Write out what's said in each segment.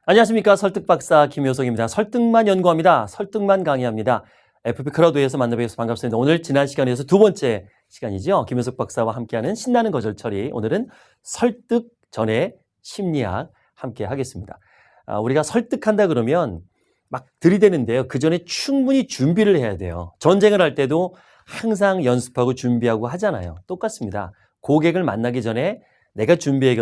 안녕하십니까. 설득박사 김효석입니다. 설득만 연구합니다. 설득만 강의합니다. FP 크라우드에서 만나뵈서 반갑습니다. 오늘 지난 시간에서 두 번째 시간이죠. 김효석 박사와 함께하는 신나는 거절 처리. 오늘은 설득 전의 심리학 함께 하겠습니다. 우리가 설득한다 그러면 막 들이대는데요. 그 전에 충분히 준비를 해야 돼요. 전쟁을 할 때도 항상 연습하고 준비하고 하잖아요. 똑같습니다. 고객을 만나기 전에 내가 준비해야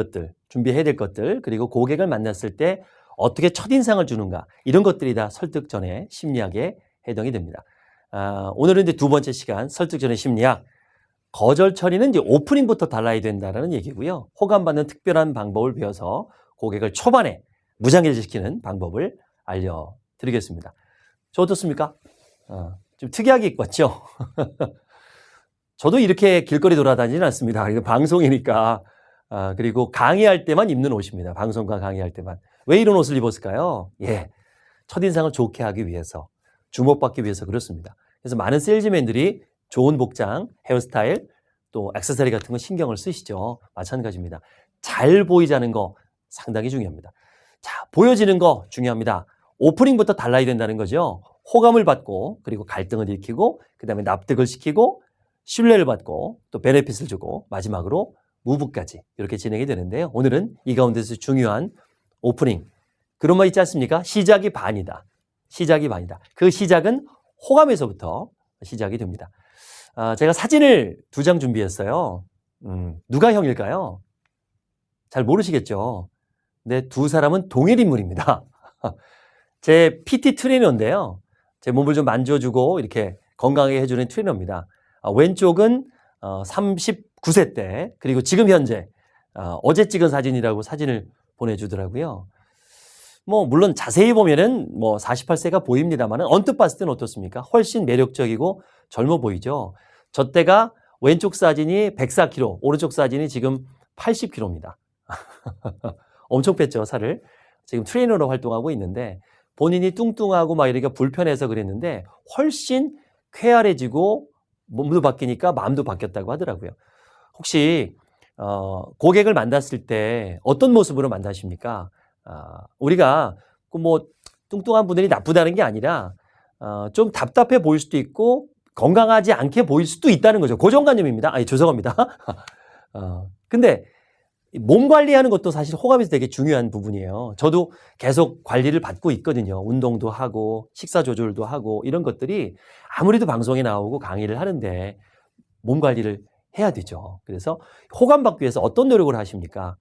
될 것들, 그리고 고객을 만났을 때 어떻게 첫인상을 주는가, 이런 것들이 다 설득 전의 심리학에 해당이 됩니다. 오늘은 이제 두 번째 시간, 설득 전의 심리학. 거절 처리는 이제 오프닝부터 달라야 된다는 얘기고요. 호감받는 특별한 방법을 배워서 고객을 초반에 무장해제시키는 방법을 알려드리겠습니다. 저 어떻습니까? 좀 특이하게 입고 왔죠? 저도 이렇게 길거리 돌아다니진 않습니다. 이거 방송이니까. 그리고 강의할 때만 입는 옷입니다. 방송과 강의할 때만. 왜 이런 옷을 입었을까요? 첫인상을 좋게 하기 위해서, 주목받기 위해서 그렇습니다. 그래서 많은 세일즈맨들이 좋은 복장, 헤어스타일, 또 액세서리 같은 거 신경을 쓰시죠. 마찬가지입니다. 잘 보이자는 거 상당히 중요합니다. 자, 보여지는 거 중요합니다. 오프닝부터 달라야 된다는 거죠. 호감을 받고, 그리고 갈등을 일으키고, 그 다음에 납득을 시키고, 신뢰를 받고, 또 베네핏을 주고, 마지막으로 무브까지 이렇게 진행이 되는데요. 오늘은 이 가운데서 중요한 오프닝. 그런 말 있지 않습니까? 시작이 반이다. 시작이 반이다. 그 시작은 호감에서부터 시작이 됩니다. 제가 사진을 2장 준비했어요. 누가 형일까요? 잘 모르시겠죠? 근데 두 사람은 동일 인물입니다. 제 PT 트레이너인데요. 제 몸을 좀 만져주고 이렇게 건강하게 해주는 트레이너입니다. 왼쪽은 39세 때, 그리고 지금 현재 어제 찍은 사진이라고 사진을 보내주더라고요. 물론 자세히 보면은 48세가 보입니다만 언뜻 봤을 때는 어떻습니까? 훨씬 매력적이고 젊어 보이죠. 저 때가 왼쪽 사진이 104kg, 오른쪽 사진이 지금 80kg입니다. 엄청 뺐죠, 살을. 지금 트레이너로 활동하고 있는데 본인이 뚱뚱하고 막 이렇게 불편해서 그랬는데 훨씬 쾌활해지고 몸도 바뀌니까 마음도 바뀌었다고 하더라고요. 혹시 고객을 만났을 때 어떤 모습으로 만나십니까? 우리가 뚱뚱한 분들이 나쁘다는 게 아니라 좀 답답해 보일 수도 있고 건강하지 않게 보일 수도 있다는 거죠. 고정관념입니다. 죄송합니다. 근데 몸 관리하는 것도 사실 호감에서 되게 중요한 부분이에요. 저도 계속 관리를 받고 있거든요. 운동도 하고 식사 조절도 하고 이런 것들이 아무래도 방송에 나오고 강의를 하는데 몸 관리를 해야 되죠. 그래서 호감 받기 위해서 어떤 노력을 하십니까?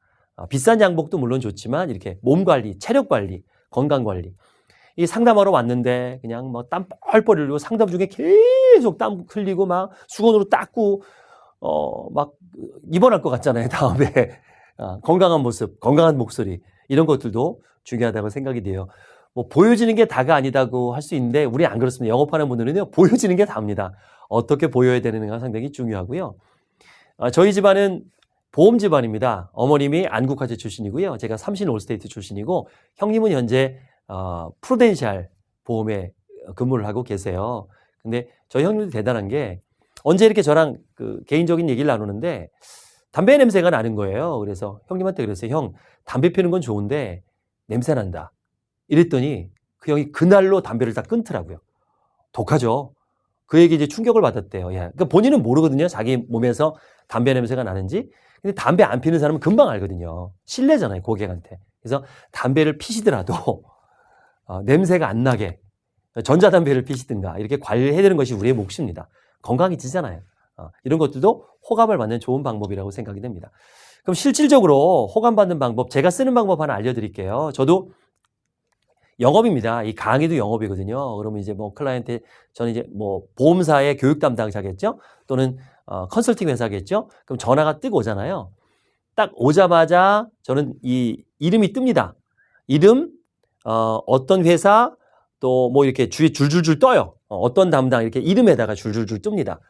비싼 양복도 물론 좋지만 이렇게 몸 관리, 체력 관리, 건강 관리. 이 상담하러 왔는데 그냥 땀 뻘뻘 흘리고 상담 중에 계속 땀 흘리고 막 수건으로 닦고 막 입원할 것 같잖아요. 다음에 건강한 모습, 건강한 목소리 이런 것들도 중요하다고 생각이 돼요. 보여지는 게 다가 아니다고 할 수 있는데 우리 안 그렇습니다. 영업하는 분들은요, 보여지는 게 다입니다. 어떻게 보여야 되는가 상당히 중요하고요. 저희 집안은 보험 집안입니다. 어머님이 안국화재 출신이고요. 제가 삼신 올스테이트 출신이고 형님은 현재 프루덴셜 보험에 근무를 하고 계세요. 근데 저희 형님도 대단한 게 언제 이렇게 저랑 개인적인 얘기를 나누는데 담배 냄새가 나는 거예요. 그래서 형님한테 그랬어요. 형, 담배 피우는 건 좋은데 냄새 난다. 이랬더니 그 형이 그날로 담배를 다 끊더라고요. 독하죠. 그 얘기 이제 충격을 받았대요. 그러니까 본인은 모르거든요. 자기 몸에서 담배 냄새가 나는지. 근데 담배 안 피는 사람은 금방 알거든요. 신뢰잖아요, 고객한테. 그래서 담배를 피시더라도 냄새가 안 나게 전자담배를 피시든가 이렇게 관리해야 되는 것이 우리의 몫입니다. 건강해지잖아요. 이런 것들도 호감을 받는 좋은 방법이라고 생각이 됩니다. 그럼 실질적으로 호감 받는 방법, 제가 쓰는 방법 하나 알려드릴게요. 저도 영업입니다. 이 강의도 영업이거든요. 그러면 이제 클라이언트, 저는 이제 보험사의 교육 담당자겠죠? 또는 컨설팅 회사겠죠? 그럼 전화가 뜨고 오잖아요. 딱 오자마자 저는 이 이름이 뜹니다. 이름, 어떤 회사, 또 이렇게 주위에 줄줄줄 떠요. 어떤 담당 이렇게 이름에다가 줄줄줄 뜹니다.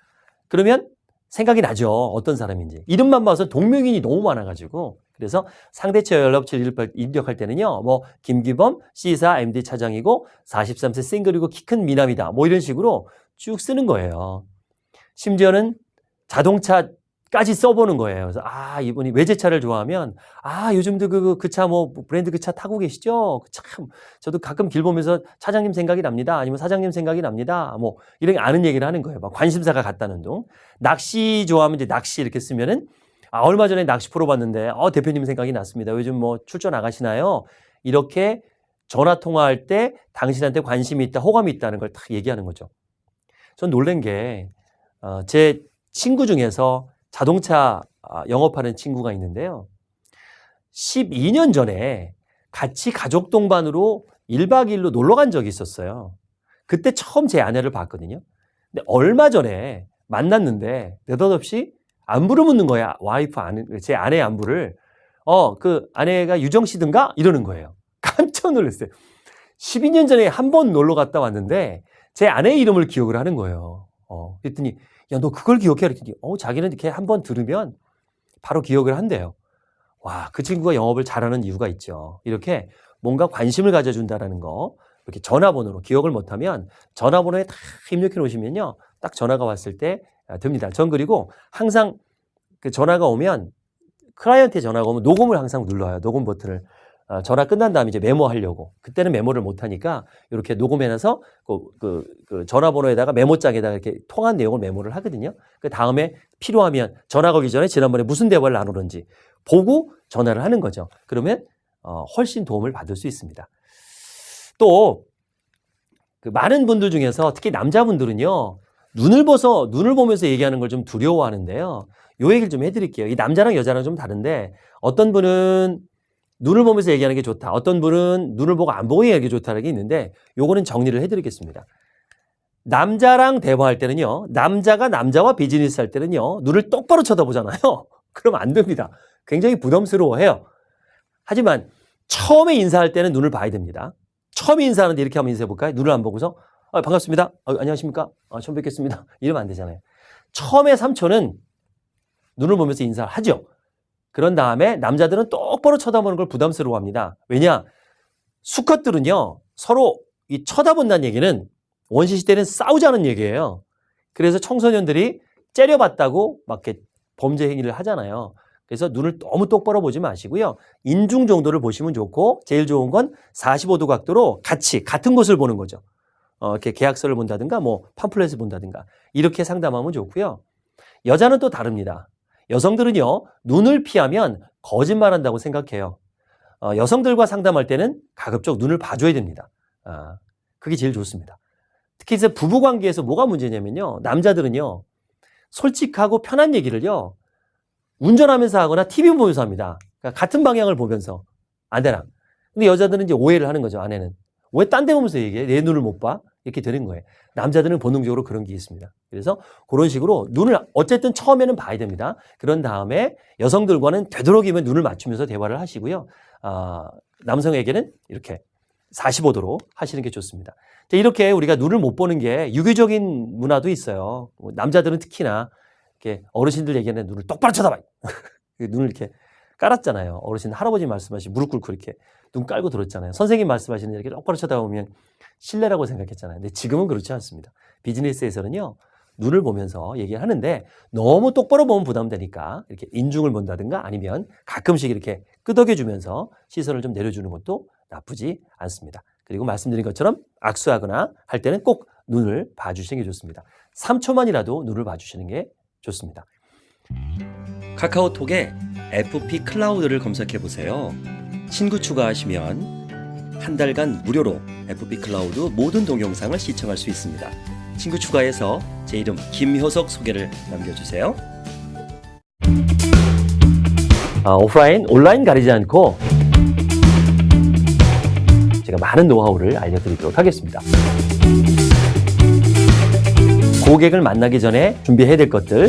그러면 생각이 나죠. 어떤 사람인지. 이름만 봐서 동명이인이 너무 많아가지고. 그래서 상대처 연락처를 입력할 때는요. 김기범, C사, MD 차장이고 43세 싱글이고 키 큰 미남이다. 이런 식으로 쭉 쓰는 거예요. 심지어는 자동차 까지 써보는 거예요. 그래서 이분이 외제차를 좋아하면 요즘도 그 차 뭐 브랜드 그 차 타고 계시죠? 참 저도 가끔 길 보면서 차장님 생각이 납니다. 아니면 사장님 생각이 납니다. 뭐 이런 아는 얘기를 하는 거예요. 막 관심사가 같다는 둥. 낚시 좋아하면 이제 낚시 이렇게 쓰면은 얼마 전에 낚시 프로 봤는데 대표님 생각이 났습니다. 요즘 뭐 출조 나가시나요? 이렇게 전화 통화할 때 당신한테 관심이 있다, 호감이 있다는 걸 딱 얘기하는 거죠. 전 놀란 게 제 친구 중에서 자동차 영업하는 친구가 있는데요. 12년 전에 같이 가족 동반으로 1박 2일로 놀러 간 적이 있었어요. 그때 처음 제 아내를 봤거든요. 근데 얼마 전에 만났는데 느닷없이 안부를 묻는 거야. 제 아내의 안부를. 그 아내가 유정 씨든가? 이러는 거예요. 깜짝 놀랐어요. 12년 전에 한 번 놀러 갔다 왔는데 제 아내의 이름을 기억을 하는 거예요. 그랬더니 야, 너 그걸 기억해? 그랬더니 자기는 이렇게 한 번 들으면 바로 기억을 한대요. 와, 그 친구가 영업을 잘하는 이유가 있죠. 이렇게 뭔가 관심을 가져준다라는 거. 이렇게 전화번호로 기억을 못하면 전화번호에 다 입력해 놓으시면요. 딱 전화가 왔을 때 됩니다. 전 그리고 항상 그 전화가 오면 클라이언트에 전화가 오면 녹음을 항상 눌러요. 녹음 버튼을. 전화 끝난 다음에 이제 메모하려고. 그때는 메모를 못하니까 이렇게 녹음해놔서 그 전화번호에다가 메모장에다가 이렇게 통한 내용을 메모를 하거든요. 그 다음에 필요하면 전화 걸기 전에 지난번에 무슨 대화를 나누는지 보고 전화를 하는 거죠. 그러면 훨씬 도움을 받을 수 있습니다. 또 그 많은 분들 중에서 특히 남자분들은요. 눈을 보면서 얘기하는 걸 좀 두려워하는데요. 요 얘기를 좀 해드릴게요. 이 남자랑 여자랑 좀 다른데 어떤 분은 눈을 보면서 얘기하는 게 좋다. 어떤 분은 눈을 보고 안 보고 얘기하는 게 좋다는 게 있는데 요거는 정리를 해드리겠습니다. 남자랑 대화할 때는요. 남자가 남자와 비즈니스 할 때는요. 눈을 똑바로 쳐다보잖아요. 그럼 안 됩니다. 굉장히 부담스러워해요. 하지만 처음에 인사할 때는 눈을 봐야 됩니다. 처음에 인사하는데 이렇게 한번 인사해볼까요? 눈을 안 보고서 반갑습니다. 안녕하십니까? 처음 뵙겠습니다. 이러면 안 되잖아요. 처음에 3초는 눈을 보면서 인사를 하죠. 그런 다음에 남자들은 똑바로 쳐다보는 걸 부담스러워합니다. 왜냐? 수컷들은요. 서로 이 쳐다본다는 얘기는 원시시대는 싸우자는 얘기예요. 그래서 청소년들이 째려봤다고 막 이렇게 범죄 행위를 하잖아요. 그래서 눈을 너무 똑바로 보지 마시고요. 인중 정도를 보시면 좋고 제일 좋은 건 45도 각도로 같은 곳을 보는 거죠. 이렇게 계약서를 본다든가 뭐 팜플렛을 본다든가 이렇게 상담하면 좋고요. 여자는 또 다릅니다. 여성들은요. 눈을 피하면 거짓말한다고 생각해요. 여성들과 상담할 때는 가급적 눈을 봐줘야 됩니다. 그게 제일 좋습니다. 특히 이제 부부관계에서 뭐가 문제냐면요. 남자들은요. 솔직하고 편한 얘기를요. 운전하면서 하거나 TV 보면서 합니다. 그러니까 같은 방향을 보면서 아내랑. 근데 여자들은 이제 오해를 하는 거죠. 아내는. 왜 딴 데 보면서 얘기해? 내 눈을 못 봐? 이렇게 되는 거예요. 남자들은 본능적으로 그런 게 있습니다. 그래서 그런 식으로 눈을 어쨌든 처음에는 봐야 됩니다. 그런 다음에 여성들과는 되도록이면 눈을 맞추면서 대화를 하시고요. 남성에게는 이렇게 45도로 하시는 게 좋습니다. 이렇게 우리가 눈을 못 보는 게 유교적인 문화도 있어요. 남자들은 특히나 이렇게 어르신들 얘기하는 눈을 똑바로 쳐다봐. 눈을 이렇게 깔았잖아요. 어르신 할아버지 말씀하시 무릎 꿇고 이렇게 눈 깔고 들었잖아요. 선생님 말씀하시는 이렇게 똑바로 쳐다보면 신뢰라고 생각했잖아요. 근데 지금은 그렇지 않습니다. 비즈니스에서는요. 눈을 보면서 얘기를 하는데 너무 똑바로 보면 부담되니까 이렇게 인중을 본다든가 아니면 가끔씩 이렇게 끄덕여주면서 시선을 좀 내려주는 것도 나쁘지 않습니다. 그리고 말씀드린 것처럼 악수하거나 할 때는 꼭 눈을 봐주시는 게 좋습니다. 3초만이라도 눈을 봐주시는 게 좋습니다. 카카오톡에 FP 클라우드를 검색해 보세요. 친구 추가하시면 한 달간 무료로 FP 클라우드 모든 동영상을 시청할 수 있습니다. 친구 추가해서 제 이름 김효석 소개를 남겨주세요. 오프라인, 온라인 가리지 않고 제가 많은 노하우를 알려드리도록 하겠습니다. 고객을 만나기 전에 준비해야 될 것들